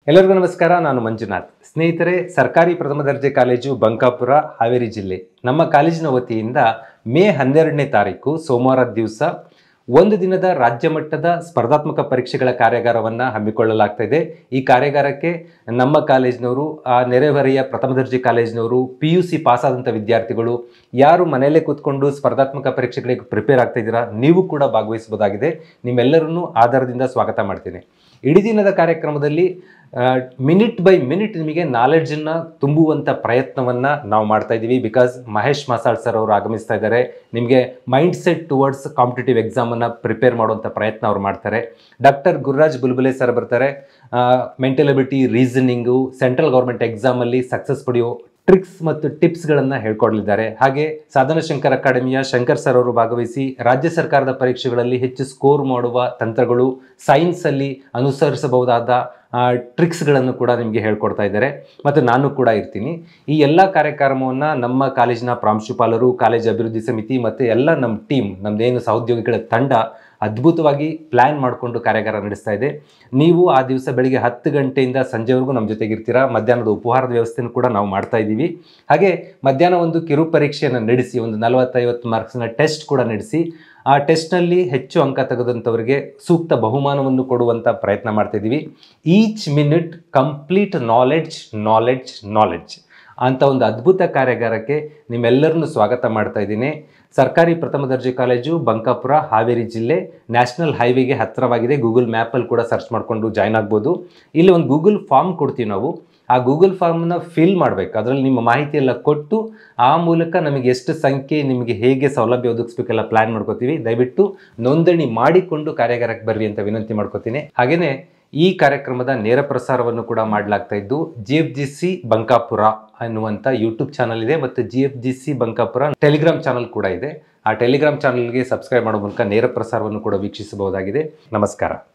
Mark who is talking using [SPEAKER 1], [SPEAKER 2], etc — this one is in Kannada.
[SPEAKER 1] ಎಲ್ಲರಿಗೂ ನಮಸ್ಕಾರ. ನಾನು ಮಂಜುನಾಥ್. ಸ್ನೇಹಿತರೆ, ಸರ್ಕಾರಿ ಪ್ರಥಮ ದರ್ಜೆ ಕಾಲೇಜು ಬಂಕಾಪುರ, ಹಾವೇರಿ ಜಿಲ್ಲೆ. ನಮ್ಮ ಕಾಲೇಜಿನ ವತಿಯಿಂದ ಮೇ 12ನೇ ತಾರೀಕು ಸೋಮವಾರ ದಿವಸ ಒಂದು ದಿನದ ರಾಜ್ಯ ಮಟ್ಟದ ಸ್ಪರ್ಧಾತ್ಮಕ ಪರೀಕ್ಷೆಗಳ ಕಾರ್ಯಾಗಾರವನ್ನು ಹಮ್ಮಿಕೊಳ್ಳಲಾಗ್ತಾ ಇದೆ. ಈ ಕಾರ್ಯಾಗಾರಕ್ಕೆ ನಮ್ಮ ಕಾಲೇಜಿನವರು, ನೆರೆಹೊರೆಯ ಪ್ರಥಮ ದರ್ಜೆ ಕಾಲೇಜಿನವರು, PUC ಪಾಸ್ ಆದಂಥ ವಿದ್ಯಾರ್ಥಿಗಳು, ಯಾರು ಮನೆಯಲ್ಲೇ ಕೂತ್ಕೊಂಡು ಸ್ಪರ್ಧಾತ್ಮಕ ಪರೀಕ್ಷೆಗಳಿಗೆ ಪ್ರಿಪೇರ್ ಆಗ್ತಾ ಇದ್ದೀರಾ, ನೀವು ಕೂಡ ಭಾಗವಹಿಸಬಹುದಾಗಿದೆ. ನಿಮ್ಮೆಲ್ಲರನ್ನೂ ಆಧಾರದಿಂದ ಸ್ವಾಗತ ಮಾಡ್ತೀನಿ. ಇಡೀ ದಿನದ ಕಾರ್ಯಕ್ರಮದಲ್ಲಿ ಮಿನಿಟ್ ಬೈ ಮಿನಿಟ್ ನಿಮಗೆ ನಾಲೆಡ್ಜನ್ನು ತುಂಬುವಂಥ ಪ್ರಯತ್ನವನ್ನು ನಾವು ಮಾಡ್ತಾ ಇದ್ದೀವಿ. ಬಿಕಾಸ್ ಮಹೇಶ್ ಮಸಾಳ್ ಸರ್ ಅವರು ಆಗಮಿಸ್ತಾ ಇದ್ದಾರೆ. ನಿಮಗೆ ಮೈಂಡ್ ಸೆಟ್ ಟುವರ್ಡ್ಸ್ ಕಾಂಪಿಟೇಟಿವ್ ಎಕ್ಸಾಮನ್ನು ಪ್ರಿಪೇರ್ ಮಾಡುವಂಥ ಪ್ರಯತ್ನ ಅವ್ರು ಮಾಡ್ತಾರೆ. ಡಾಕ್ಟರ್ ಗುರುರಾಜ್ ಬುಲ್ಬುಲೆ ಸರ್ ಬರ್ತಾರೆ. Mental ability, reasoning, central government ಎಕ್ಸಾಮಲ್ಲಿ ಸಕ್ಸಸ್ ಪಡೆಯೋ ಟ್ರಿಕ್ಸ್ ಮತ್ತು ಟಿಪ್ಸ್ಗಳನ್ನು ಹೇಳ್ಕೊಡಲಿದ್ದಾರೆ. ಹಾಗೆ ಸಾಧನ ಶಂಕರ್ ಅಕಾಡೆಮಿಯ ಶಂಕರ್ ಸರ್ ಅವರು ಭಾಗವಹಿಸಿ ರಾಜ್ಯ ಸರ್ಕಾರದ ಪರೀಕ್ಷೆಗಳಲ್ಲಿ ಹೆಚ್ಚು ಸ್ಕೋರ್ ಮಾಡುವ ತಂತ್ರಗಳು, ಸೈನ್ಸಲ್ಲಿ ಅನುಸರಿಸಬಹುದಾದ ಟ್ರಿಕ್ಸ್ಗಳನ್ನು ಕೂಡ ನಿಮಗೆ ಹೇಳ್ಕೊಡ್ತಾ ಇದ್ದಾರೆ. ಮತ್ತು ನಾನು ಕೂಡ ಇರ್ತೀನಿ. ಈ ಎಲ್ಲ ಕಾರ್ಯಕ್ರಮವನ್ನು ನಮ್ಮ ಕಾಲೇಜಿನ ಪ್ರಾಂಶುಪಾಲರು, ಕಾಲೇಜ್ ಅಭಿವೃದ್ಧಿ ಸಮಿತಿ ಮತ್ತು ಎಲ್ಲ ನಮ್ಮ ಟೀಮ್, ನಮ್ಮದೇನು ಸಹೋದ್ಯೋಗಿಗಳ ತಂಡ ಅದ್ಭುತವಾಗಿ ಪ್ಲ್ಯಾನ್ ಮಾಡಿಕೊಂಡು ಕಾರ್ಯಾಗಾರ ನಡೆಸ್ತಾ ಇದೆ. ನೀವು ಆ ದಿವಸ ಬೆಳಿಗ್ಗೆ 10 ಗಂಟೆಯಿಂದ ಸಂಜೆವರೆಗೂ ನಮ್ಮ ಜೊತೆಗಿರ್ತೀರಾ. ಮಧ್ಯಾಹ್ನದ ಉಪಹಾರದ ವ್ಯವಸ್ಥೆಯನ್ನು ಕೂಡ ನಾವು ಮಾಡ್ತಾ ಇದ್ದೀವಿ. ಹಾಗೆ ಮಧ್ಯಾಹ್ನ ಒಂದು ಕಿರು ಪರೀಕ್ಷೆಯನ್ನು ನಡೆಸಿ, ಒಂದು 40-50 ಮಾರ್ಕ್ಸ್ನ ಟೆಸ್ಟ್ ಕೂಡ ನಡೆಸಿ, ಆ ಟೆಸ್ಟ್ನಲ್ಲಿ ಹೆಚ್ಚು ಅಂಕ ತೆಗೆದಂಥವರಿಗೆ ಸೂಕ್ತ ಬಹುಮಾನವನ್ನು ಕೊಡುವಂಥ ಪ್ರಯತ್ನ ಮಾಡ್ತಾಯಿದ್ದೀವಿ. ಈಚ್ ಮಿನಿಟ್ ಕಂಪ್ಲೀಟ್ ನಾಲೆಡ್ಜ್ ಅಂತ ಒಂದು ಅದ್ಭುತ ಕಾರ್ಯಾಗಾರಕ್ಕೆ ನಿಮ್ಮೆಲ್ಲರನ್ನು ಸ್ವಾಗತ ಮಾಡ್ತಾ ಇದ್ದೀನಿ. ಸರ್ಕಾರಿ ಪ್ರಥಮ ದರ್ಜೆ ಕಾಲೇಜು ಬಂಕಾಪುರ, ಹಾವೇರಿ ಜಿಲ್ಲೆ, ನ್ಯಾಷನಲ್ ಹೈವೇಗೆ ಹತ್ತಿರವಾಗಿದೆ. ಗೂಗಲ್ ಮ್ಯಾಪಲ್ಲಿ ಕೂಡ ಸರ್ಚ್ ಮಾಡಿಕೊಂಡು ಜಾಯ್ನ್ ಆಗ್ಬೋದು. ಇಲ್ಲಿ ಒಂದು ಗೂಗಲ್ ಫಾರ್ಮ್ ಕೊಡ್ತೀವಿ ನಾವು. ಆ ಗೂಗಲ್ ಫಾರ್ಮನ್ನು ಫಿಲ್ ಮಾಡಬೇಕು. ಅದರಲ್ಲಿ ನಿಮ್ಮ ಮಾಹಿತಿ ಎಲ್ಲ ಕೊಟ್ಟು ಆ ಮೂಲಕ ನಮಗೆ ಎಷ್ಟು ಸಂಖ್ಯೆ, ನಿಮಗೆ ಹೇಗೆ ಸೌಲಭ್ಯ ಒದಗಿಸ್ಬೇಕೆಲ್ಲ ಪ್ಲ್ಯಾನ್ ಮಾಡ್ಕೋತೀವಿ. ದಯವಿಟ್ಟು ನೋಂದಣಿ ಮಾಡಿಕೊಂಡು ಕಾರ್ಯಾಗಾರಕ್ಕೆ ಬರ್ರಿ ಅಂತ ವಿನಂತಿ ಮಾಡ್ಕೋತೀನಿ. ಹಾಗೆಯೇ ಈ ಕಾರ್ಯಕ್ರಮದ ನೇರ ಪ್ರಸಾರವನ್ನು ಕೂಡ ಮಾಡಲಾಗ್ತಾ ಇದ್ದು GFGC ಬಂಕಾಪುರ ಅನ್ನುವಂಥ ಯೂಟ್ಯೂಬ್ ಚಾನಲ್ ಇದೆ ಮತ್ತು GFGC ಬಂಕಾಪುರ ಟೆಲಿಗ್ರಾಮ್ ಚಾನಲ್ ಕೂಡ ಇದೆ. ಆ ಟೆಲಿಗ್ರಾಮ್ ಚಾನಲ್ಗೆ ಸಬ್ಸ್ಕ್ರೈಬ್ ಮಾಡೋ ಮೂಲಕ ನೇರ ಪ್ರಸಾರವನ್ನು ಕೂಡ ವೀಕ್ಷಿಸಬಹುದಾಗಿದೆ. ನಮಸ್ಕಾರ.